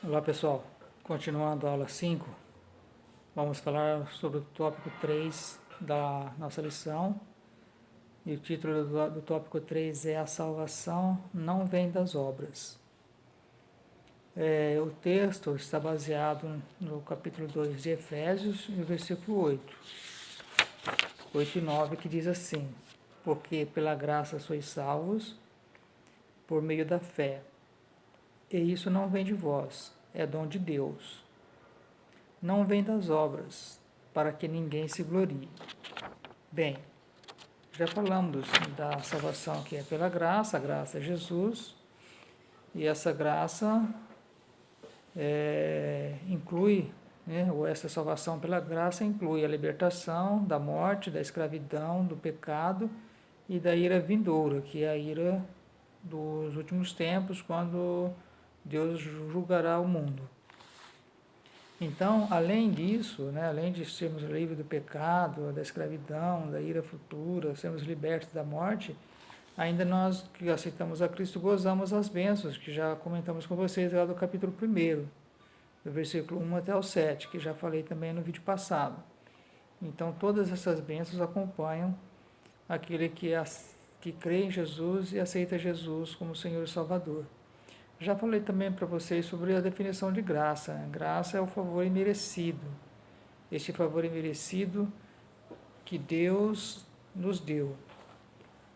Olá pessoal, continuando a aula 5, vamos falar sobre o tópico 3 da nossa lição. E o título do tópico 3 é: A salvação não vem das obras. O texto está baseado no capítulo 2 de Efésios, e o versículo 8 e 9, que diz assim: Porque pela graça sois salvos, por meio da fé. E isso não vem de vós, é dom de Deus. Não vem das obras, para que ninguém se glorie. Bem, já falamos da salvação que é pela graça, a graça é Jesus, e essa graça inclui, ou essa salvação pela graça inclui a libertação da morte, da escravidão, do pecado e da ira vindoura, que é a ira dos últimos tempos, quando Deus julgará o mundo. Então, além disso, além de sermos livres do pecado, da escravidão, da ira futura, sermos libertos da morte, ainda nós que aceitamos a Cristo gozamos as bênçãos, que já comentamos com vocês lá do capítulo 1, do versículo 1 até o 7, que já falei também no vídeo passado. Então, todas essas bênçãos acompanham aquele que crê em Jesus e aceita Jesus como Senhor e Salvador. Já falei também para vocês sobre a definição de graça. Graça é o favor imerecido. Este favor imerecido que Deus nos deu.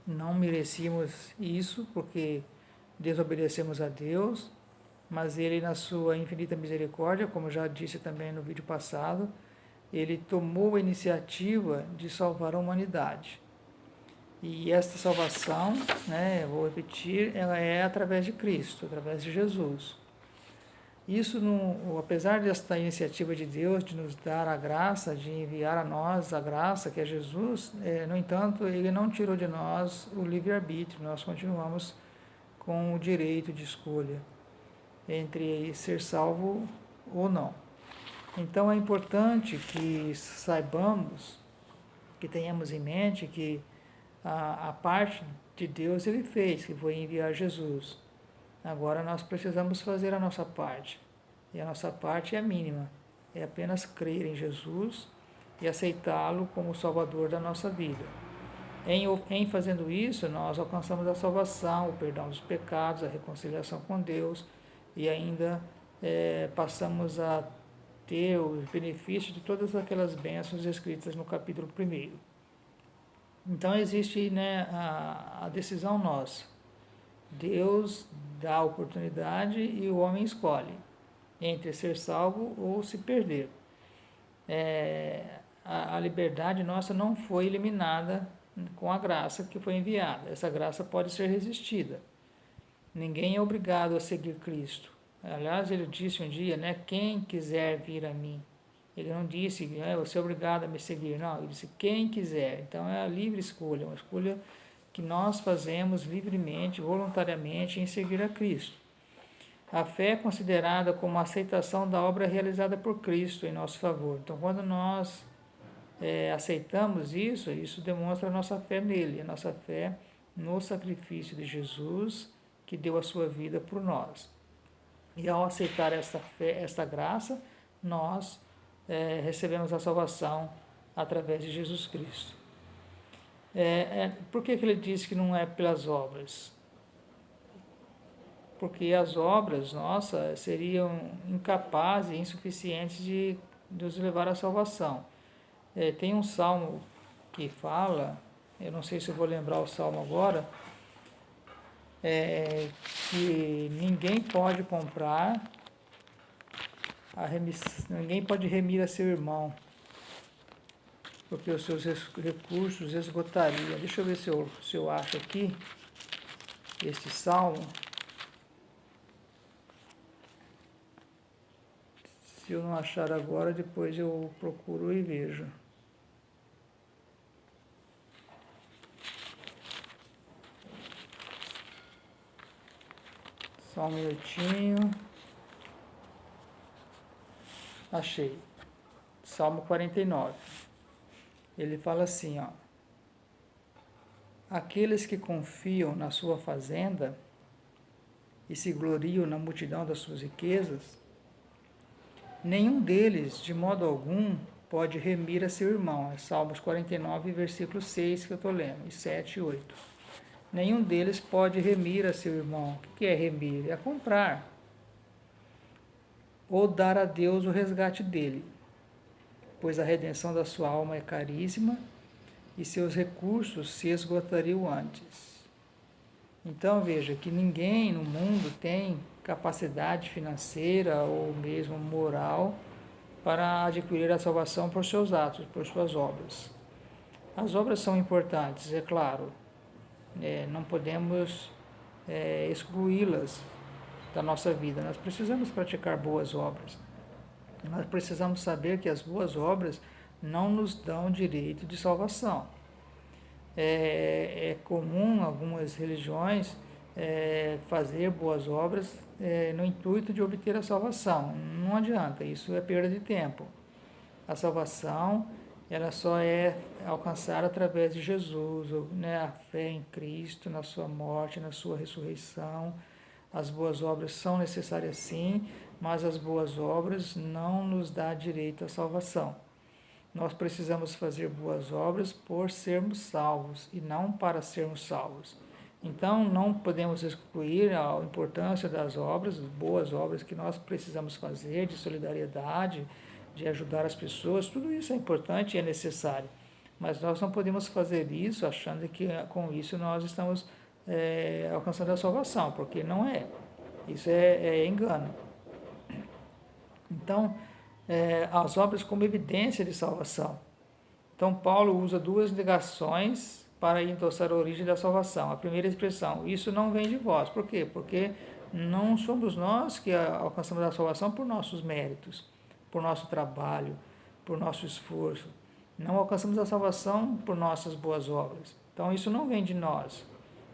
Não merecíamos isso porque desobedecemos a Deus, mas Ele, na sua infinita misericórdia, como já disse também no vídeo passado, Ele tomou a iniciativa de salvar a humanidade. E esta salvação, vou repetir, ela é através de Cristo, através de Jesus. Isso, apesar desta iniciativa de Deus de nos dar a graça, de enviar a nós a graça, que é Jesus, no entanto, Ele não tirou de nós o livre-arbítrio, nós continuamos com o direito de escolha entre ser salvo ou não. Então é importante que saibamos, que tenhamos em mente que a parte de Deus Ele fez, que foi enviar Jesus. Agora nós precisamos fazer a nossa parte. E a nossa parte é mínima. É apenas crer em Jesus e aceitá-lo como Salvador da nossa vida. Em fazendo isso, nós alcançamos a salvação, o perdão dos pecados, a reconciliação com Deus e ainda passamos a ter o benefício de todas aquelas bênçãos escritas no capítulo 1. Então existe a decisão nossa. Deus dá a oportunidade e o homem escolhe entre ser salvo ou se perder. A liberdade nossa não foi eliminada com a graça que foi enviada. Essa graça pode ser resistida. Ninguém é obrigado a seguir Cristo. Aliás, ele disse um dia, quem quiser vir a mim. Ele não disse, você é obrigado a me seguir. Não, ele disse, quem quiser. Então é a livre escolha, uma escolha que nós fazemos livremente, voluntariamente, em seguir a Cristo. A fé é considerada como a aceitação da obra realizada por Cristo em nosso favor. Então, quando nós aceitamos isso, isso demonstra a nossa fé nele, a nossa fé no sacrifício de Jesus, que deu a sua vida por nós. E ao aceitar esta graça, nós recebemos a salvação através de Jesus Cristo. Por que ele diz que não é pelas obras? Porque as obras nossas seriam incapazes e insuficientes de nos levar à salvação. Tem um salmo que fala, eu não sei se eu vou lembrar o salmo agora, que ninguém pode comprar ninguém pode remir a seu irmão, porque os seus recursos esgotariam. Deixa eu ver se eu acho aqui este salmo. Se eu não achar agora, depois eu procuro e vejo. Só um minutinho. Achei. Salmo 49. Ele fala assim, aqueles que confiam na sua fazenda e se gloriam na multidão das suas riquezas, Nenhum deles, de modo algum, pode remir a seu irmão. É Salmos 49, versículo 6 que eu estou lendo, e 7 e 8. Nenhum deles pode remir a seu irmão. O que é remir? É comprar. Ou dar a Deus o resgate dele, pois a redenção da sua alma é caríssima e seus recursos se esgotariam antes. Então veja que ninguém no mundo tem capacidade financeira ou mesmo moral para adquirir a salvação por seus atos, por suas obras. As obras são importantes, é claro, não podemos excluí-las da nossa vida. Nós precisamos praticar boas obras. Nós precisamos saber que as boas obras não nos dão direito de salvação. É comum algumas religiões fazer boas obras no intuito de obter a salvação. Não adianta, isso é perda de tempo. A salvação ela só é alcançada através de Jesus, né? A fé em Cristo, na sua morte, na sua ressurreição. As boas obras são necessárias sim, mas as boas obras não nos dão direito à salvação. Nós precisamos fazer boas obras por sermos salvos e não para sermos salvos. Então, não podemos excluir a importância das obras, as boas obras que nós precisamos fazer, de solidariedade, de ajudar as pessoas, tudo isso é importante e é necessário. Mas nós não podemos fazer isso achando que com isso nós estamos alcançando a salvação, porque não é. Isso é engano. Então, as obras como evidência de salvação. Então, Paulo usa duas negações para endossar a origem da salvação. A primeira expressão, isso não vem de vós. Por quê? Porque não somos nós que alcançamos a salvação por nossos méritos, por nosso trabalho, por nosso esforço. Não alcançamos a salvação por nossas boas obras. Então, isso não vem de nós,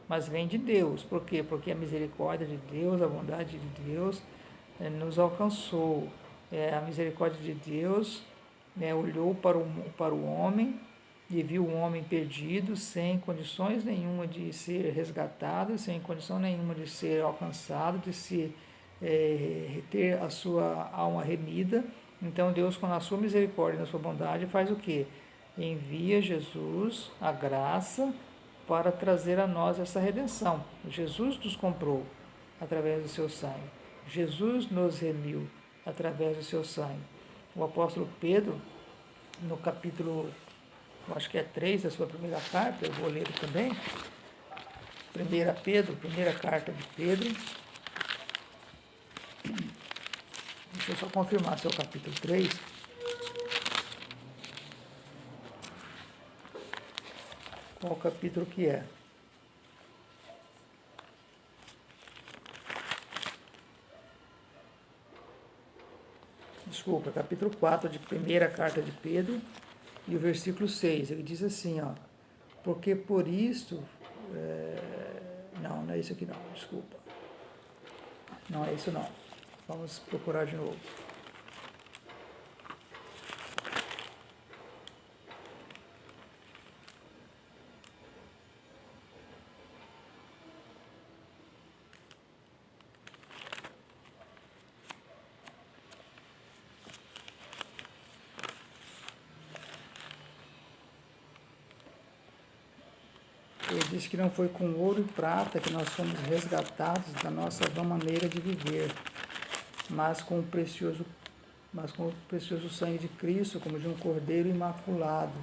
mas vem de Deus. Por quê? Porque a misericórdia de Deus, a bondade de Deus nos alcançou. A misericórdia de Deus olhou para o homem e viu o homem perdido, sem condições nenhuma de ser resgatado, sem condição nenhuma de ser alcançado, de ter a sua alma remida. Então Deus, com a sua misericórdia e a sua bondade, faz o quê? Envia Jesus, a graça, para trazer a nós essa redenção. Jesus nos comprou através do seu sangue. Jesus nos remiu através do seu sangue. O apóstolo Pedro, no capítulo, acho que é 3 da sua primeira carta, eu vou ler também. Primeira carta de Pedro. Deixa eu só confirmar se é o capítulo 3. Qual o capítulo que é? Desculpa, capítulo 4 de primeira carta de Pedro e o versículo 6. Ele diz assim, ó, porque por isto... não é isso aqui não, desculpa. Não é isso não. Vamos procurar de novo. Ele diz que não foi com ouro e prata que nós fomos resgatados da nossa vã maneira de viver, mas com o precioso sangue de Cristo, como de um cordeiro imaculado.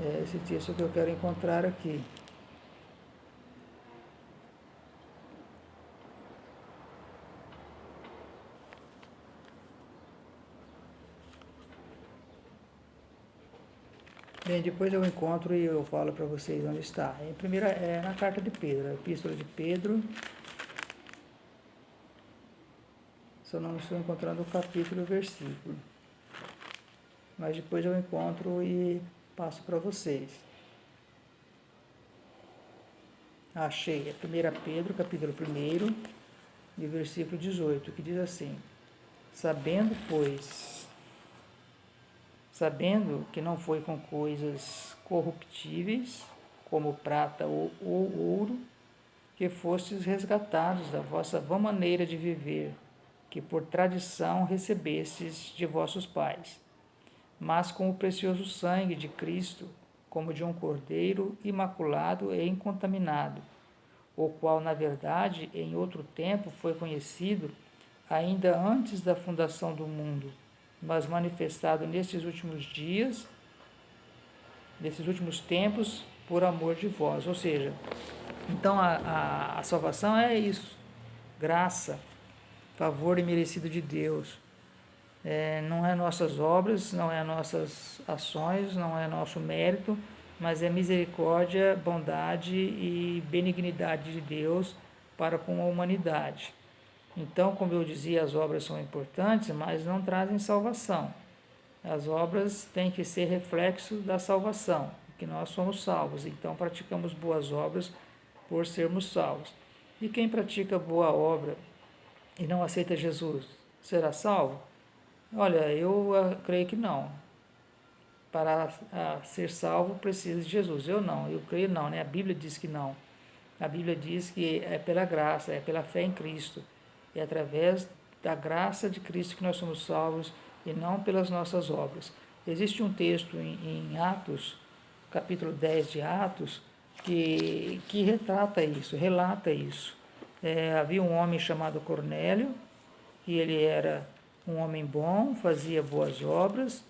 É esse texto que eu quero encontrar aqui. Bem, depois eu encontro e eu falo para vocês onde está. Em primeira, na carta de Pedro, a epístola de Pedro. Só não estou encontrando o capítulo e o versículo. Mas depois eu encontro e passo para vocês. Achei, é 1 Pedro, capítulo 1, e versículo 18, que diz assim: Sabendo que não foi com coisas corruptíveis, como prata ou ouro, que fostes resgatados da vossa vã maneira de viver, que por tradição recebestes de vossos pais, mas com o precioso sangue de Cristo, como de um cordeiro imaculado e incontaminado, o qual, na verdade, em outro tempo foi conhecido, ainda antes da fundação do mundo, mas manifestado nestes últimos dias, nesses últimos tempos, por amor de vós. Ou seja, então a salvação é isso, graça, favor imerecido de Deus. Não é nossas obras, não é nossas ações, não é nosso mérito, mas é misericórdia, bondade e benignidade de Deus para com a humanidade. Então, como eu dizia, as obras são importantes, mas não trazem salvação. As obras têm que ser reflexo da salvação, que nós somos salvos, então praticamos boas obras por sermos salvos. E quem pratica boa obra e não aceita Jesus, será salvo? Olha, eu creio que não. Para ser salvo precisa de Jesus. Eu creio não, né? A Bíblia diz que não. A Bíblia diz que é pela graça, é pela fé em Cristo. É através da graça de Cristo que nós somos salvos e não pelas nossas obras. Existe um texto em Atos, capítulo 10 de Atos, que retrata isso, relata isso. Havia um homem chamado Cornélio, e ele era um homem bom, fazia boas obras,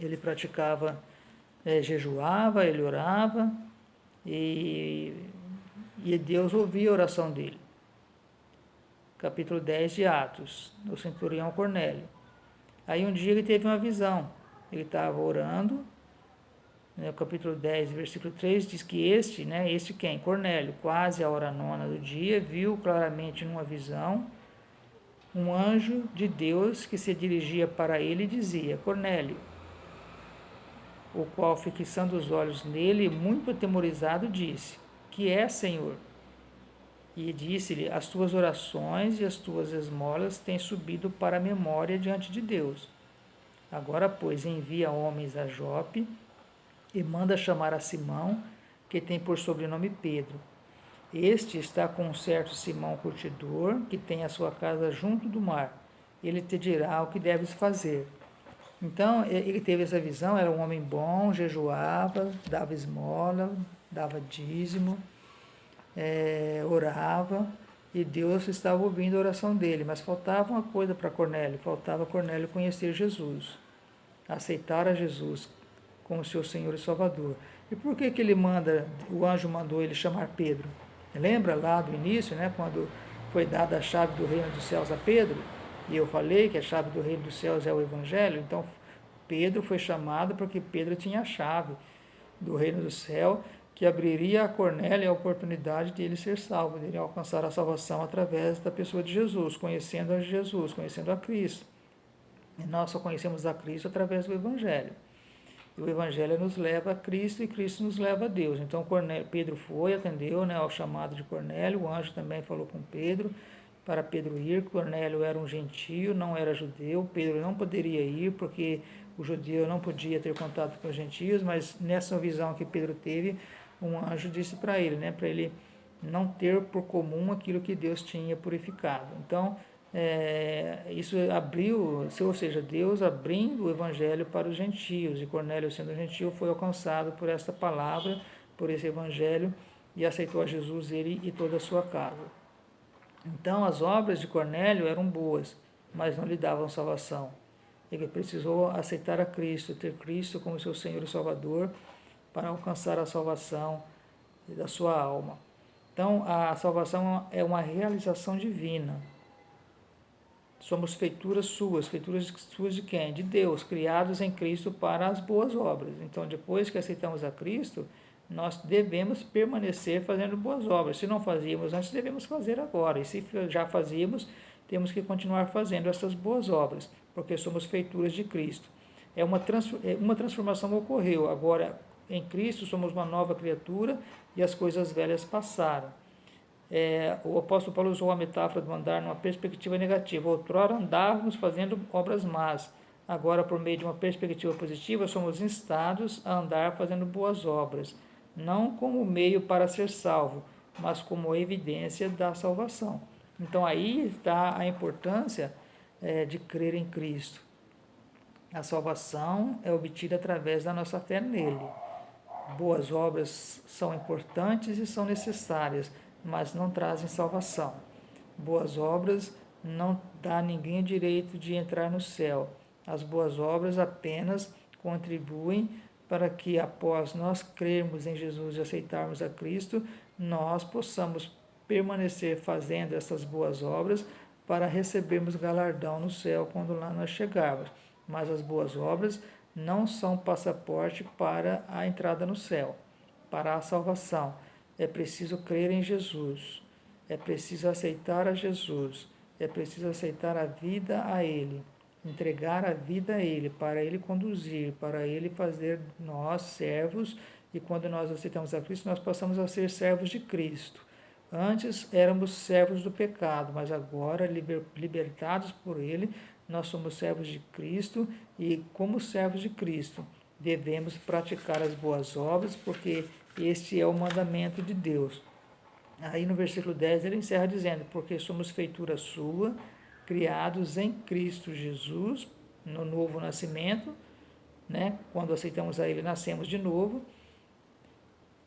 ele praticava, jejuava, ele orava, e Deus ouvia a oração dele. Capítulo 10 de Atos, do centurião Cornélio. Aí um dia ele teve uma visão, ele estava orando, no capítulo 10, versículo 3, diz que este quem? Cornélio, quase à hora nona do dia, viu claramente numa visão um anjo de Deus que se dirigia para ele e dizia: Cornélio, o qual, fixando os olhos nele, muito atemorizado, disse: Que é, Senhor? E disse-lhe: As tuas orações e as tuas esmolas têm subido para a memória diante de Deus. Agora, pois, envia homens a Jope e manda chamar a Simão, que tem por sobrenome Pedro. Este está com um certo Simão curtidor, que tem a sua casa junto do mar. Ele te dirá o que deves fazer. Então, ele teve essa visão, era um homem bom, jejuava, dava esmola, dava dízimo, orava, e Deus estava ouvindo a oração dele. Mas faltava uma coisa para Cornélio, faltava Cornélio conhecer Jesus, aceitar a Jesus como seu Senhor e Salvador. E por que o anjo mandou ele chamar Pedro? Lembra lá do início, né, quando foi dada a chave do reino dos céus a Pedro? E eu falei que a chave do reino dos céus é o Evangelho. Então, Pedro foi chamado porque Pedro tinha a chave do reino do céu, que abriria a Cornélio a oportunidade de ele ser salvo, de ele alcançar a salvação através da pessoa de Jesus, conhecendo a Jesus, conhecendo a Cristo. E nós só conhecemos a Cristo através do Evangelho. E o Evangelho nos leva a Cristo e Cristo nos leva a Deus. Então Pedro foi, atendeu, né, ao chamado de Cornélio. O anjo também falou com Pedro, para Pedro ir. Cornélio era um gentio, não era judeu. Pedro não poderia ir, porque o judeu não podia ter contato com os gentios, mas nessa visão que Pedro teve, um anjo disse para ele, né, para ele não ter por comum aquilo que Deus tinha purificado. Então, isso abriu, ou seja, Deus abrindo o Evangelho para os gentios, e Cornélio, sendo gentio, foi alcançado por esta palavra, por esse Evangelho, e aceitou a Jesus, ele e toda a sua casa. Então, as obras de Cornélio eram boas, mas não lhe davam salvação. Ele precisou aceitar a Cristo, ter Cristo como seu Senhor e Salvador, para alcançar a salvação da sua alma. Então, a salvação é uma realização divina. Somos feituras suas de quem? De Deus, criados em Cristo para as boas obras. Então, depois que aceitamos a Cristo, nós devemos permanecer fazendo boas obras. Se não fazíamos antes, devemos fazer agora. E se já fazíamos, temos que continuar fazendo essas boas obras, porque somos feituras de Cristo. Uma transformação ocorreu. Agora, em Cristo, somos uma nova criatura e as coisas velhas passaram. O apóstolo Paulo usou a metáfora de andar numa perspectiva negativa. Outrora andávamos fazendo obras más. Agora, por meio de uma perspectiva positiva, somos instados a andar fazendo boas obras, não como meio para ser salvo, mas como evidência da salvação. Então aí está a importância de crer em Cristo. A salvação é obtida através da nossa fé nele. Boas obras são importantes e são necessárias, mas não trazem salvação. Boas obras não dá a ninguém o direito de entrar no céu. As boas obras apenas contribuem para que, após nós crermos em Jesus e aceitarmos a Cristo, nós possamos permanecer fazendo essas boas obras para recebermos galardão no céu quando lá nós chegarmos. Mas as boas obras não são passaporte para a entrada no céu, para a salvação. É preciso crer em Jesus, é preciso aceitar a Jesus, é preciso aceitar a vida a Ele, entregar a vida a Ele, para Ele conduzir, para Ele fazer nós servos, e quando nós aceitamos a Cristo, nós passamos a ser servos de Cristo. Antes éramos servos do pecado, mas agora, libertados por Ele, nós somos servos de Cristo e, como servos de Cristo, devemos praticar as boas obras, porque este é o mandamento de Deus. Aí no versículo 10 ele encerra dizendo: porque somos feitura sua, criados em Cristo Jesus, no novo nascimento, né? Quando aceitamos a Ele, nascemos de novo,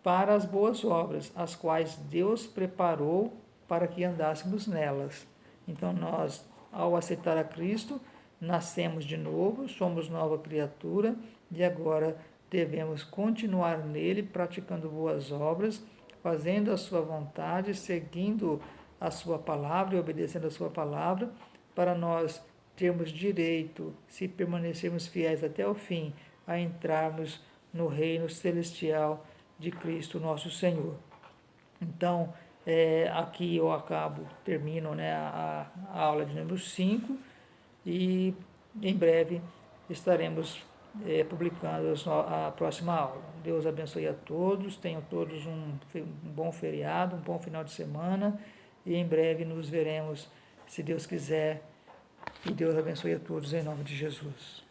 para as boas obras, as quais Deus preparou para que andássemos nelas. Então nós, ao aceitar a Cristo, nascemos de novo, somos nova criatura e agora devemos continuar nele, praticando boas obras, fazendo a sua vontade, seguindo a sua palavra e obedecendo a sua palavra, para nós termos direito, se permanecermos fiéis até o fim, a entrarmos no reino celestial de Cristo nosso Senhor. Então, aqui eu termino, né, a aula de número 5 e em breve estaremos publicando a próxima aula. Deus abençoe a todos, tenham todos um bom feriado, um bom final de semana e em breve nos veremos, se Deus quiser, e Deus abençoe a todos em nome de Jesus.